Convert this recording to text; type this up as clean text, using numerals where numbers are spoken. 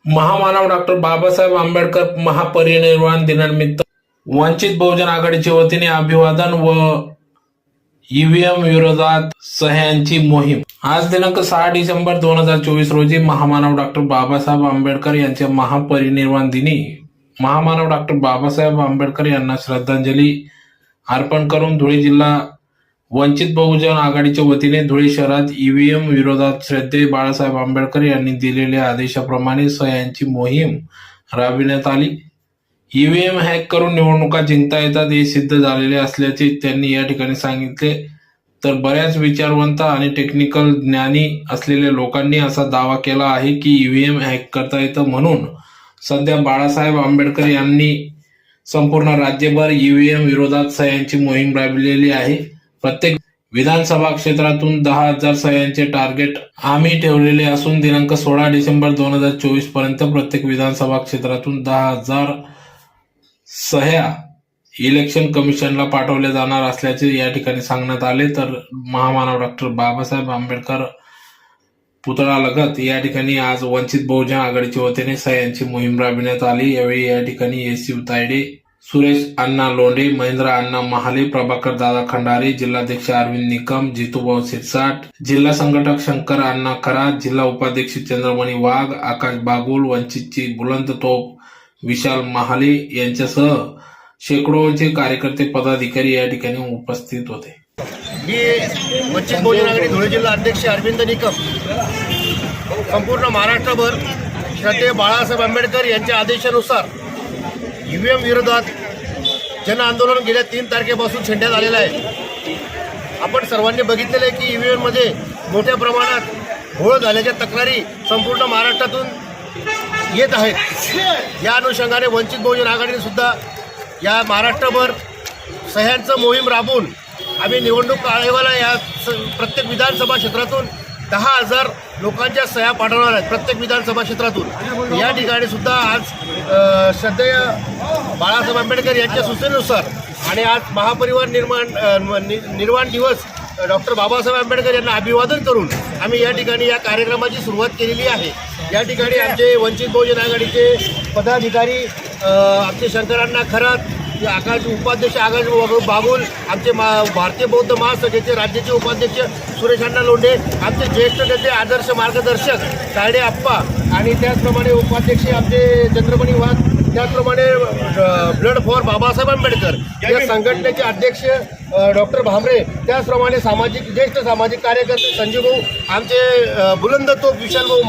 महामानव डॉक्टर बाबासाहेब आंबेडकर महापरिनिर्वाण दिनानिमित्त वंचित बहुजन आघाडीच्या वतीने अभिवादन व ईव्हीएम विरोधात सह्यांची मोहीम। आज दिनांक 6 डिसेंबर 2024 रोजी महामानव डॉक्टर बाबासाहेब आंबेडकर यांच्या महापरिनिर्वाण दिनी महामानव डॉक्टर बाबासाहेब आंबेडकर यांना श्रद्धांजली अर्पण करून धुळे जिल्हा वंचित बहुजन आघाडीच्या वतीने धुळे शहरात ईव्हीएम विरोधात श्रद्धेय बाळासाहेब आंबेडकर यांनी दिलेल्या आदेशाप्रमाणे सह्यांची मोहीम राबविण्यात आली। ईव्हीएम हॅक करून निवडणुका जिंकता येतात हे सिद्ध झालेले असल्याचे त्यांनी या ठिकाणी सांगितले। तर बऱ्याच विचारवंत आणि टेक्निकल ज्ञानी असलेल्या लोकांनी असा दावा केला आहे की ईव्हीएम हॅक करता येतं, म्हणून सध्या बाळासाहेब आंबेडकर यांनी संपूर्ण राज्यभर ईव्हीएम विरोधात सह्यांची मोहीम राबविलेली आहे। प्रत्येक विधानसभा क्षेत्रातून 10,000 सह्यांचे टार्गेट आम्ही ठेवलेले असून दिनांक 16 डिसेंबर 2024 पर्यंत प्रत्येक विधानसभा क्षेत्रातून 10,000 सह्या इलेक्शन कमिशनला पाठवल्या जाणार असल्याचे या ठिकाणी सांगण्यात आले। तर महामानव डॉक्टर बाबासाहेब आंबेडकर पुतळा लगत या ठिकाणी आज वंचित बहुजन आघाडीच्या वतीने सह्यांची मोहीम राबविण्यात आली। यावेळी या ठिकाणी एस तायडे, सुरेश अण्णा लोंढे, महेंद्र अण्णा महाले, प्रभाकर दादा खंडारे, जिल्हाध्यक्ष अरविंद निकम, जितूभाऊ सिरसाट, जिल्हा संघटक शंकर अण्णा खरात, जिल्हा उपाध्यक्ष चंद्रमणी वाघ, आकाश बागुल, वंचितची बुलंद तोप विशाल महाले यांच्यासह शेकडोचे कार्यकर्ते पदाधिकारी या ठिकाणी उपस्थित होते। मी वंचित बहुजन आघाडी धुळे जिल्हा अध्यक्ष अरविंद निकम संपूर्ण महाराष्ट्रभर श्रद्धेय बाळासाहेब आंबेडकर यांच्या आदेशानुसार ईव्हीएम विरोधात जन आंदोलन गेल्या 3 तारखेपासून छेडण्यात आलेलं आहे। आपण सर्वांनी बघितलेलं आहे की ईव्हीएम मध्ये मोठ्या प्रमाणात घोळ झाल्याच्या तक्रारी संपूर्ण महाराष्ट्रातून येत आहेत। या अनुषंगाने वंचित बहुजन आघाडीने सुद्धा या महाराष्ट्रभर सह्यांचं मोहीम राबवून आम्ही निवडणूक आयोगाला या प्रत्येक विधानसभा क्षेत्रातून 10,000 लोकांच्या सह्या पाठवणार आहेत। प्रत्येक विधानसभा क्षेत्रातून या ठिकाणी सुद्धा आज श्रद्धेय बाळासाहेब आंबेडकर यांच्या सूचनेनुसार आणि आज महापरिवार निर्वाण दिवस डॉक्टर बाबासाहेब आंबेडकर यांना अभिवादन करून आम्ही या ठिकाणी या कार्यक्रमाची सुरुवात केलेली आहे। या ठिकाणी आमचे वंचित बहुजन आघाडीचे पदाधिकारी आमचे शंकरांना खरात, आकाश उपाध्यक्ष आकाश बागुल, आमचे भारतीय बौद्ध महासभेचे राज्याचे उपाध्यक्ष सुरेश अण्णा लोंढे, आमचे ज्येष्ठ नेते आदर्श मार्गदर्शक तायडे आप्पा आणि त्याचप्रमाणे उपाध्यक्ष आमचे चंद्रमणी वाघ, त्याचप्रमाणे ब्लड फॉर बाबासाहेब आंबेडकर या संघटनेचे अध्यक्ष डॉक्टर भामरे, त्याचप्रमाणे ज्येष्ठ सामाजिक कार्यकर्ते संजीव भाऊ, आमचे बुलंद तोप विशाल भाऊ